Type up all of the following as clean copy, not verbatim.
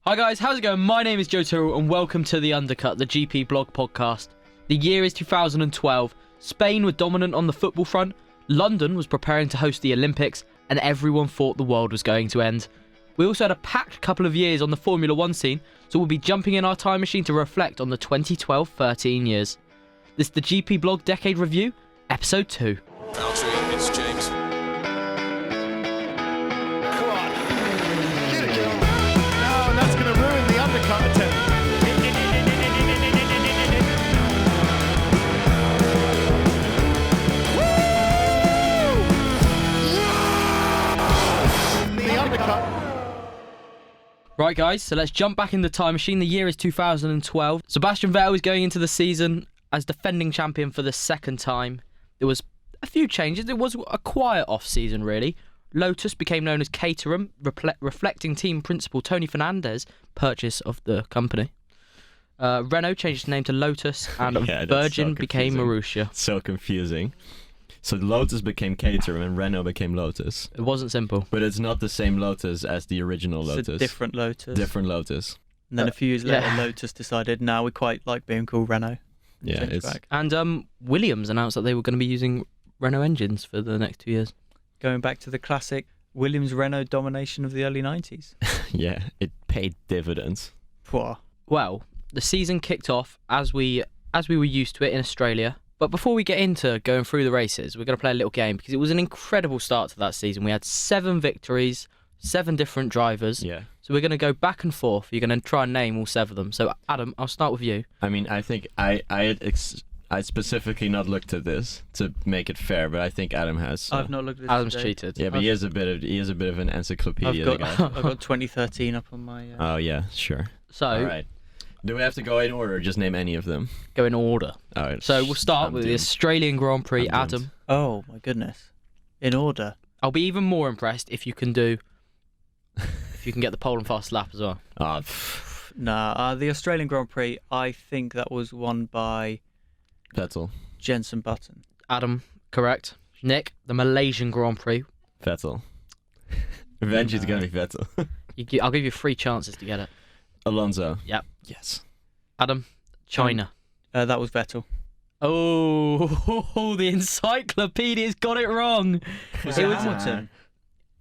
Hi guys, how's it going? My name is Joe Tyrrell and welcome to The Undercut, the GPblog podcast. The year is 2012. Spain were dominant on the football front, London was preparing to host the Olympics, and everyone thought the world was going to end. We also had a packed couple of years on the Formula 1 scene, so we'll be jumping in our time machine to reflect on the 2012-13 years. This is the GPblog Decade Review, Episode 2. Valtteri, it's James. Come on. Get it, Gil. No, and that's going to ruin the undercut attempt. Woo! The undercut. Right guys, so let's jump back in the time machine. The year is 2012. Sebastian Vettel is going into the season as defending champion for the second time. There was a few changes. It was a quiet off-season, really. Lotus became known as Caterham, reflecting team principal Tony Fernandez's purchase of the company. Renault changed its name to Lotus, and Virgin became Marussia. So confusing. So Lotus became Caterham and Renault became Lotus. It wasn't simple. But it's not the same Lotus as the original Lotus. It's a different Lotus. Different Lotus. And then a few years later, yeah. Lotus decided, now we quite like being called Renault. Yeah, Changed it's back. And Williams announced that they were going to be using Renault engines for the next 2 years. Going back to the classic Williams-Renault domination of the early 90s. yeah, it paid dividends. Pwah. Well, the season kicked off as we were used to it in Australia. But before we get into going through the races, we're going to play a little game because it was an incredible start to that season. We had 7 victories, 7 different drivers. Yeah. So we're going to go back and forth. You're going to try and name all 7 of them. So Adam, I'll start with you. I mean, I think I specifically not looked at this to make it fair, but I think Adam has. So. I've not looked at this Adam's today. cheated. Yeah, but he is a bit of an encyclopedia. I've got 2013 up on my... Oh yeah, sure. So All right. Do we have to go in order or just name any of them? go in order. All right. So we'll start with the Australian Grand Prix. I'm doomed. Adam, Oh, my goodness. In order. I'll be even more impressed if you can get the pole and fast lap as well. Oh, Nah, the Australian Grand Prix, I think that was won by Vettel. Jenson Button. Adam, correct. Nick, the Malaysian Grand Prix. Vettel. Eventually it's going to be Vettel. I'll give you 3 chances to get it. Alonso. Yep. Yes. Adam, China. That was Vettel. Oh, the encyclopedia's got it wrong. Was It it was- Hamilton?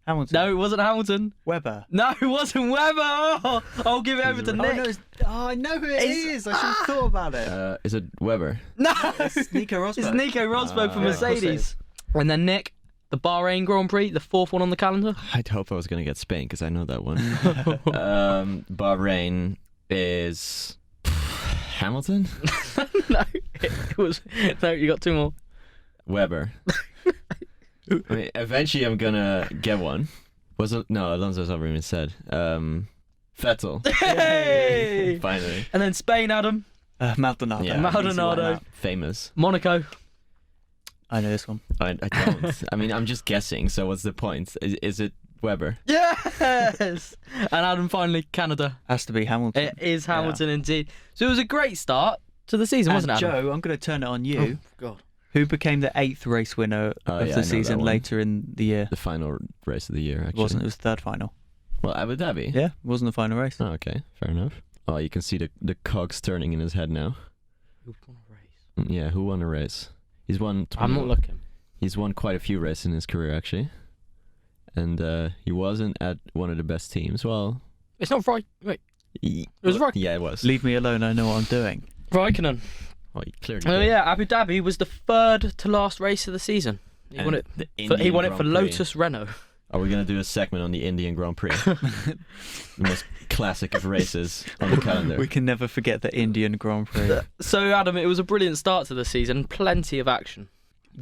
Hamilton. No, it wasn't Hamilton. Weber. No, it wasn't Webber. Oh, I'll give it over to Nick. I know who it It's- is. I should have thought about it. Is it Weber? No, It's Nico Rosberg. it's Nico Rosberg for Yeah, of course it Mercedes. And then Nick, the Bahrain Grand Prix, the 4th one on the calendar. I'd hope I was going to get Spain because I know that one. Bahrain is Hamilton? No, it was. No, you got 2 more. Weber. I mean, eventually I'm going to get one. Was it? No, Alonso's already been said. Vettel. Hey! Finally. And then Spain, Adam. Maldonado. Yeah. Maldonado. Famous. Monaco. I know this one. I don't. I mean, I'm just guessing, so what's the point? Is it Weber? Yes! And Adam, finally, Canada. Has to be Hamilton. It is Hamilton indeed. So it was a great start to the season, wasn't it, Adam? Joe, I'm going to turn it on you. Oh, God. Who became the 8th race winner Oh, of yeah, I know the that season one. later in the year? The final race of the year, It actually. wasn't. It was the 3rd final. Well, Abu Dhabi? Yeah, it wasn't the final race. Oh, okay, fair enough. Oh, you can see the cogs turning in his head now. Who won a race? Yeah, who won a race? He's won. I'm not looking. He's won quite a few races in his career, actually. And he wasn't at one of the best teams. Well, It's not right. Wait, it was Raikkonen. Yeah, it was. Leave me alone. I know what I'm doing. Raikkonen. Oh, he clearly Oh did. yeah, Abu Dhabi was the 3rd to last race of the season. He And won it. the He Indian won it Grand for Prix. Lotus Renault. Are we gonna do a segment on the Indian Grand Prix? The most classic of races on the calendar. We can never forget the Indian Grand Prix. So Adam, it was a brilliant start to the season. Plenty of action.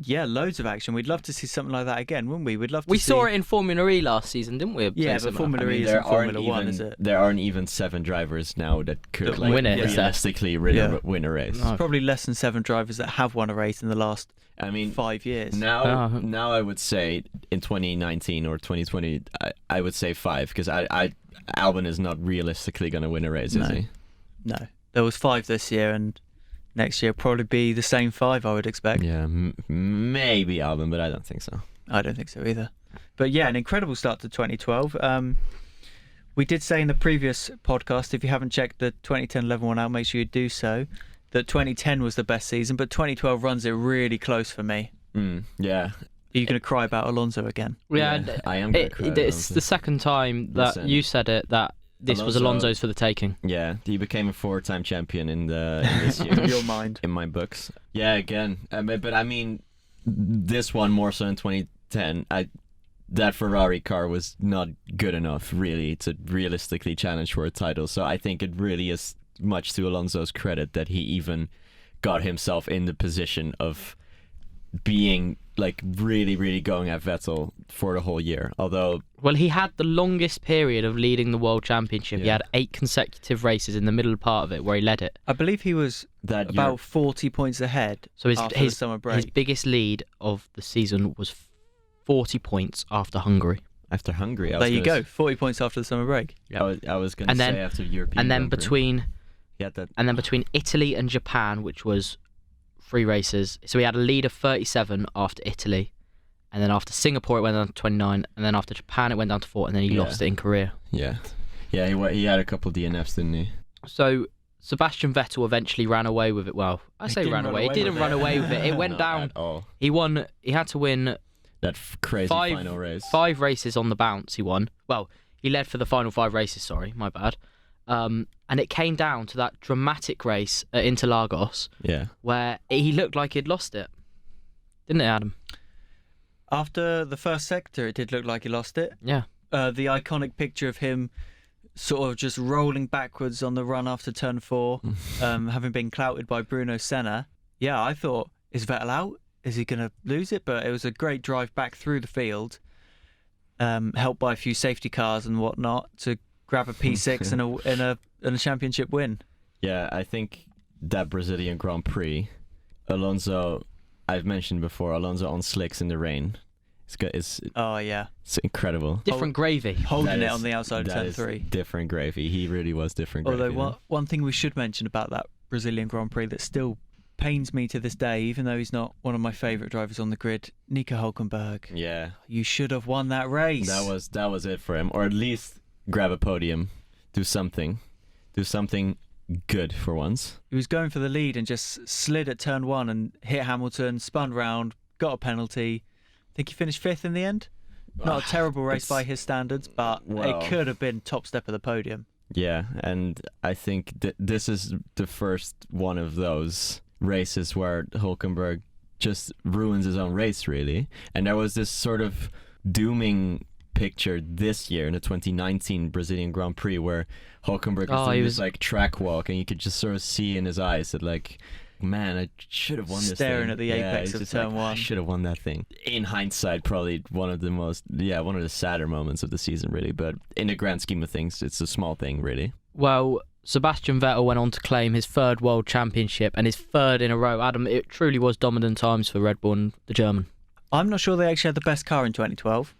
Yeah, loads of action. We'd love to see something like that again, wouldn't we? We'd love to We see... saw it in Formula E last season, didn't we? Yeah, but Similar. Formula I mean, E isn't Formula 1, is it? There aren't even 7 drivers now that could That like win it, is there? realistically really Yeah. win a race. No. Probably less than 7 drivers that have won a race in the last I mean, 5 years. now Oh. now I would say in 2019 or 2020, I would say 5 because Albon is not realistically going to win a race, No. is he? No. There was 5 this year, and next year probably be the same 5, I would expect. Yeah, maybe Albon, but I don't think so. I don't think so either. But yeah, an incredible start to 2012. We did say in the previous podcast, if you haven't checked the 2010-11 one out, make sure you do so, that 2010 was the best season, but 2012 runs it really close for me. Yeah. Are you going to cry about Alonso again? Yeah, I am going to cry. it's the second time that you said it, that this was Alonso's for the taking. Yeah, he became a 4-time champion in this year. In your mind. In my books. Yeah, again. But I mean, this one more so in 2010, that Ferrari car was not good enough, really, to realistically challenge for a title. So I think it really is much to Alonso's credit that he even got himself in the position of being like really, really going at Vettel for the whole year. Although, well, he had the longest period of leading the World Championship. He Yeah. had 8 consecutive races in the middle part of it where he led it. I believe he was that about 40 points ahead So after the summer break. his biggest lead of the season was 40 points after Hungary. after Hungary, There you go, 40 points after the summer break. I was going to say after European. And then Grand Prix. between He had that. and then between Italy and Japan, which was 3 races, so he had a lead of 37 after Italy, and then after Singapore it went down to 29, and then after Japan it went down to 4, and then he lost it in Korea. Yeah, he had a couple DNFs, didn't he? So Sebastian Vettel eventually ran away with it. Well, I say ran away. He didn't run away with it. It went Not down. at all. He won. He had to win That crazy final race. 5 races on the bounce. He won. Well, he led for the final 5 races. Sorry, my bad. And it came down to that dramatic race at Interlagos Yeah. where he looked like he'd lost it, didn't it, Adam? After the first sector, it did look like he lost it. Yeah. The iconic picture of him sort of just rolling backwards on the run after turn 4, having been clouted by Bruno Senna. Yeah, I thought, is Vettel out? Is he going to lose it? But it was a great drive back through the field, helped by a few safety cars and whatnot, to grab a P6 and a championship win. Yeah, I think that Brazilian Grand Prix, Alonso, I've mentioned before, Alonso on slicks in the rain. It's good. It's incredible. Different gravy. Holding That it is- on the outside of that turn is 3. different gravy. He really was different Although gravy. one thing we should mention about that Brazilian Grand Prix that still pains me to this day, even though he's not one of my favourite drivers on the grid, Nico Hülkenberg. Yeah, You should have won that race. that was it for him, or at least grab a podium, do something good for once. He was going for the lead and just slid at turn 1 and hit Hamilton, spun round, got a penalty. I think he finished 5th in the end. Not a terrible race by his standards, but it could have been top step of the podium. Yeah, and I think this is the first one of those races where Hülkenberg just ruins his own race, really. And there was this sort of dooming picture this year in the 2019 Brazilian Grand Prix where Hülkenberg was doing this like track walk, and you could just sort of see in his eyes that like, man, I should have won this thing. Staring at the apex he's of just turn 1. I should have won that thing. In hindsight, probably one of the sadder moments of the season, really. But in the grand scheme of things, it's a small thing, really. Well, Sebastian Vettel went on to claim his 3rd World Championship and his 3rd in a row. Adam, it truly was dominant times for Red Bull and the German. I'm not sure they actually had the best car in 2012.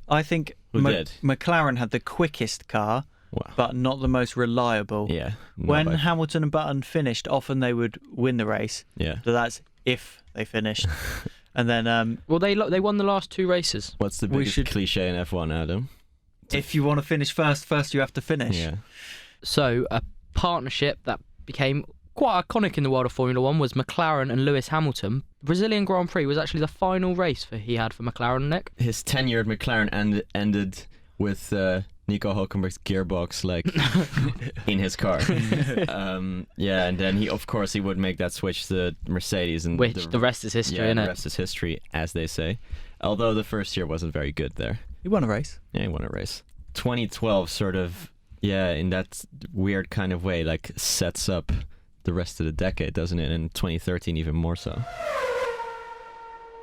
I think Who did? McLaren had the quickest car, Wow. but not the most reliable. Yeah. When Hamilton and Button finished, often they would win the race. Yeah. So that's if they finished. And then Well, they won the last 2 races. What's the biggest cliche in F1, Adam? if you want to finish first you have to finish. Yeah. So a partnership that became quite iconic in the world of Formula 1 was McLaren and Lewis Hamilton. The Brazilian Grand Prix was actually the final race he had for McLaren, Nick. His tenure at McLaren ended with Nico Hülkenberg's gearbox like in his car. Yeah, and then he would make that switch to Mercedes, and Which the rest is history, yeah, innit? the rest is history, as they say. Although the first year wasn't very good there. He won a race. Yeah, he won a race. 2012 sort of, in that weird kind of way, like sets up the rest of the decade, doesn't it? And 2013 even more so.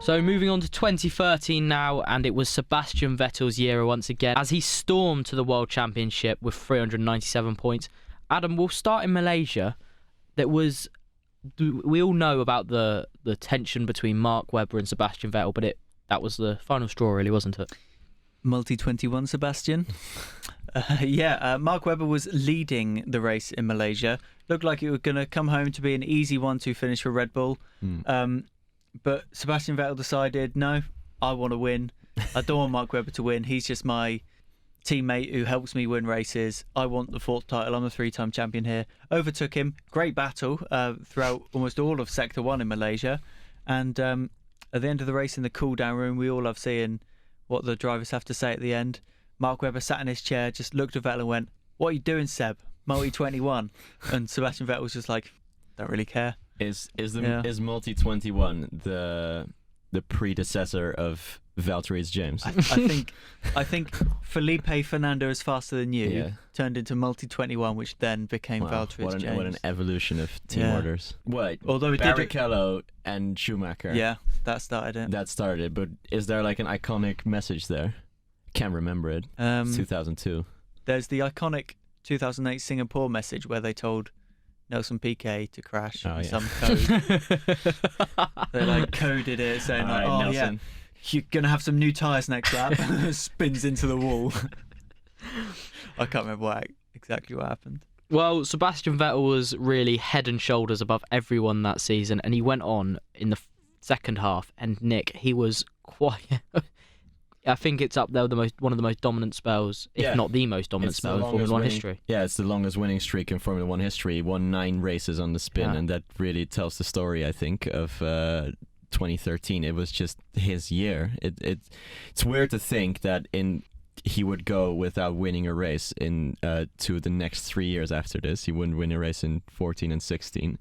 So moving on to 2013 now, and it was Sebastian Vettel's year once again as he stormed to the World Championship with 397 points. Adam, we'll start in Malaysia. We all know about the tension between Mark Webber and Sebastian Vettel, but that was the final straw, really, wasn't it? Multi-21 Sebastian. Mark Webber was leading the race in Malaysia. Looked like it was going to come home to be an easy 1-2 finish for Red Bull. But Sebastian Vettel decided, no, I want to win. I don't want Mark Webber to win. He's just my teammate who helps me win races. I want the 4th title. I'm a 3-time champion here. Overtook him. Great battle throughout almost all of Sector 1 in Malaysia. And at the end of the race in the cool-down room, we all love seeing what the drivers have to say at the end. Mark Webber sat in his chair, just looked at Vettel and went, "What are you doing, Seb? Multi 21." And Sebastian Vettel was just like, "Don't really care." Is Multi 21 the predecessor of Valtteri's James? I think Felipe Fernando is faster than you. Yeah. Turned into Multi 21, which then became Valtteri's James. What an evolution of team orders. What? Although it Barrichello and Schumacher. Yeah, that started it. That started it. But is there like an iconic message there? Can't remember it. It's 2002. There's the iconic 2008 Singapore message where they told Nelson Piquet to crash some code. They like coded it saying like, "Oh Nelson. yeah, you're gonna have some new tyres next lap." Spins into the wall. I can't remember exactly what happened. Well, Sebastian Vettel was really head and shoulders above everyone that season, and he went on in the second half. And Nick, he was quite. I think it's up there with one of the most dominant spells, if not the most dominant spell in Formula 1 history. Yeah, it's the longest winning streak in Formula 1 history. He won 9 races on the spin, and that really tells the story, I think, of 2013. It was just his year. It's weird to think that he would go without winning a race to the next 3 years after this. He wouldn't win a race in 14 and 16,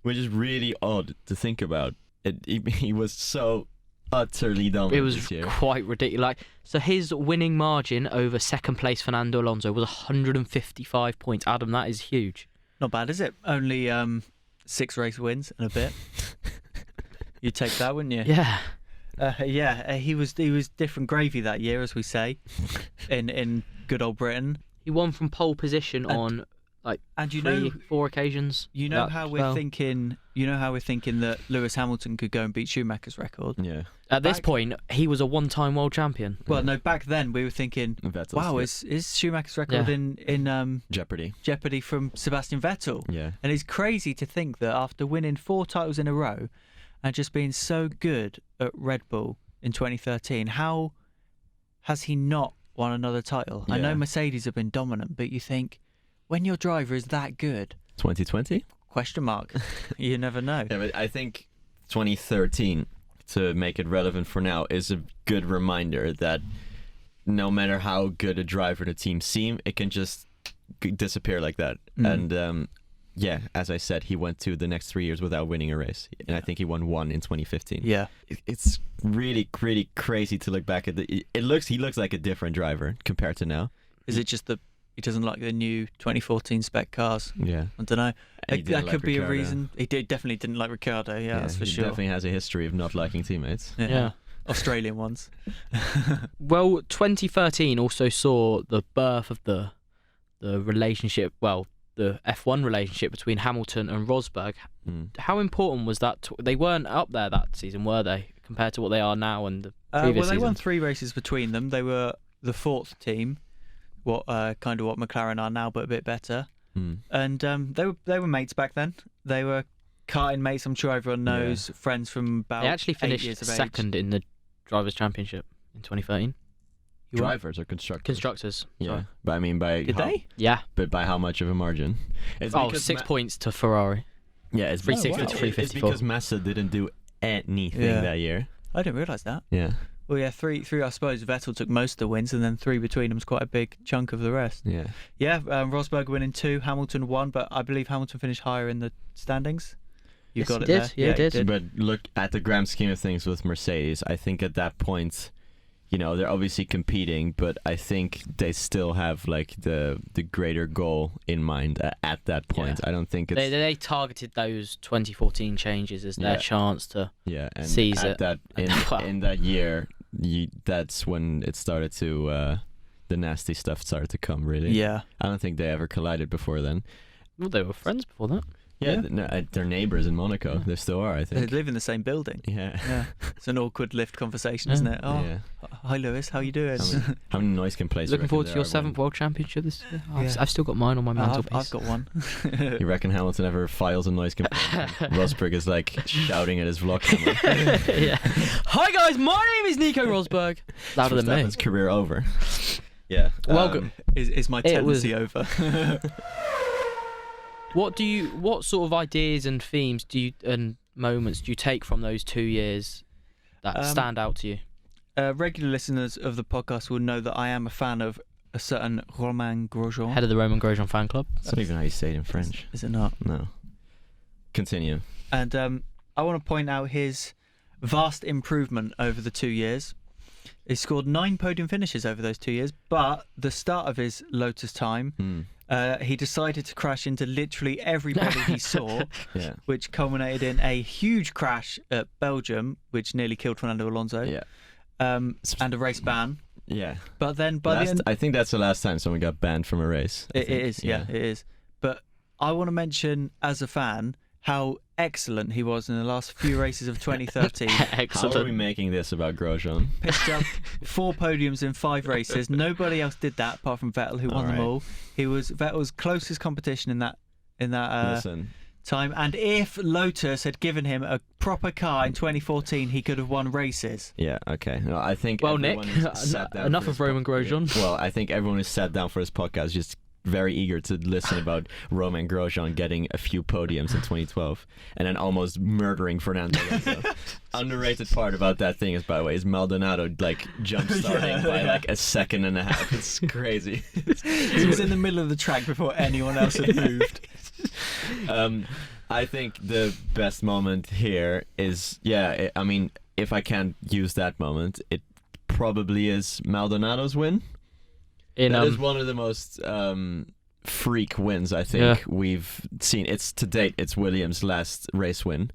which is really odd to think about. He was so utterly dominant. It was this year. quite ridiculous. So his winning margin over second place Fernando Alonso was 155 points. Adam, that is huge. Not bad, is it? Only 6 race wins and a bit. You'd take that, wouldn't you? Yeah. He was different gravy that year, as we say, in good old Britain. He won from pole position on and 4 occasions. You know how we're thinking. You know how we're thinking that Lewis Hamilton could go and beat Schumacher's record. Yeah. At this point, he was a 1-time world champion. Well, no, back then we were thinking, Vettel's wow, is Schumacher's record in Jeopardy from Sebastian Vettel? Yeah. And it's crazy to think that after winning 4 titles in a row and just being so good at Red Bull in 2013, how has he not won another title? I know Mercedes have been dominant, but you think when your driver is that good, 2020? Question mark. You never know. Yeah, but I think 2013, to make it relevant for now, is a good reminder that no matter how good a driver the team seem, it can just disappear like that. And as I said, he went to the next 3 years without winning a race, and I think he won 1 in 2015. Yeah, it's really crazy to look back at he looks like a different driver compared to now. Is it just that he doesn't like the new 2014 spec cars? Yeah, I don't know. That could be Ricciardo. a reason. He definitely didn't like Ricciardo. Yeah, that's for sure. He definitely has a history of not liking teammates. Yeah. Australian ones. Well, 2013 also saw the birth of the relationship. Well, the F1 relationship between Hamilton and Rosberg. How important was that? They weren't up there that season, were they? Compared to what they are now and the previous they season. won 3 races between them. They were the 4th team. What McLaren are now, but a bit better. And they were mates back then. They were karting mates. I'm sure everyone knows. Friends from about. They actually 8 years finished of age. second in the Drivers' Championship in 2013. Drivers or constructors? Constructors. Yeah, Sorry. but I mean by Did they? Yeah. But by how much of a margin? It's 6 points to Ferrari. Yeah, it's 360 to 354. It's because Massa didn't do anything that year. I didn't realise that. Yeah. Well, yeah, three. I suppose Vettel took most of the wins, and then 3 between them was quite a big chunk of the rest. Yeah. Yeah, Rosberg winning 2, Hamilton 1, but I believe Hamilton finished higher in the standings. You Yes, got he it did. there. Yeah, he did. But look at the grand scheme of things with Mercedes. I think at that point, they're obviously competing, but I think they still have like the greater goal in mind at that point. I don't think it's They targeted those 2014 changes as their chance to and seize at it. that in that year. That's when it started to the nasty stuff started to come. Really, Yeah. I don't think they ever collided before then. Well, they were friends before that. Yeah, they're neighbours in Monaco. They still are, I They think. live in the same building. Yeah. Yeah, it's an awkward lift conversation, isn't it? Oh, Yeah. hi Lewis, how you doing? How many noise complaints? Looking you forward reckon to your there are 7th World Championship this year. Yeah. I've still got mine on my mantelpiece. I've got one. You reckon Hamilton ever files a noise complaint? Rosberg is like shouting at his vlog camera. Yeah. Hi guys, my name is Nico Rosberg. Louder than me. His career over. Yeah. Welcome. Is my It was- tendency over? What sort of ideas and themes and moments do you take from those 2 years that stand out to you? Regular listeners of the podcast will know that I am a fan of a certain Romain Grosjean. Head of the Roman Grosjean fan club. That's not even how you say it in French. Is it not? No. Continue. And I want to point out his vast improvement over the 2 years. He scored 9 podium finishes over those 2 years, but the start of his Lotus time, he decided to crash into literally everybody he saw, Yeah. which culminated in a huge crash at Belgium, which nearly killed Fernando Alonso, Yeah. and a race ban. Yeah. But then by the end, I think that's the last time someone got banned from a race. it is, yeah, it is. But I want to mention, as a fan, how excellent he was in the last few races of 2013. How are we Excellent. making this about Grosjean? Picked up 4 podiums in 5 races. Nobody else did that apart from Vettel, who won them Alright. all. He was Vettel's closest competition in that Listen, time. And if Lotus had given him a proper car in 2014, he could have won races. yeah, okay. No, I think Well, Nick, everyone is sat down enough for of his Roman Grosjean. Well, I think everyone is sat down for his podcast just very eager to listen about Romain Grosjean getting a few podiums in 2012 and then almost murdering Fernando Alonso. Underrated part about that thing is, by the way, is Maldonado like jump starting by like a second and a half. It's crazy. He was in the middle of the track before anyone else had moved. I think the best moment here is, I mean, if I can't use that moment, it probably is Maldonado's win. That is one of the most freak wins I think we've seen. To date, it's Williams' last race win.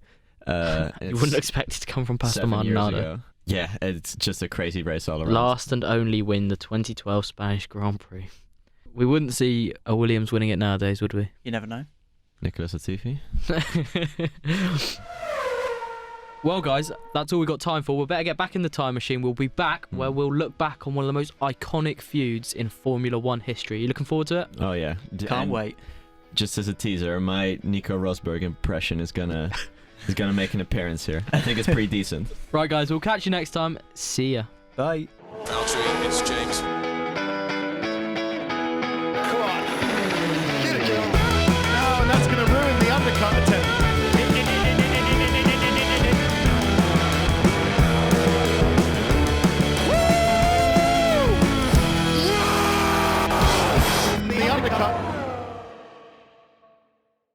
You wouldn't expect it to come from Pastor 7 years Maldonado. ago. Yeah, it's just a crazy race all around. Last and only win the 2012 Spanish Grand Prix. We wouldn't see a Williams winning it nowadays, would we? You never know. Nicolas Latifi. Well, guys, that's all we got time for. We'll better get back in the time machine. We'll be back where we'll look back on one of the most iconic feuds in Formula One history. You looking forward to it? Oh yeah, Can't wait. Just as a teaser, my Nico Rosberg impression is gonna make an appearance here. I think it's pretty decent. Right, guys, we'll catch you next time. See ya. Bye. Valtteri, it's James.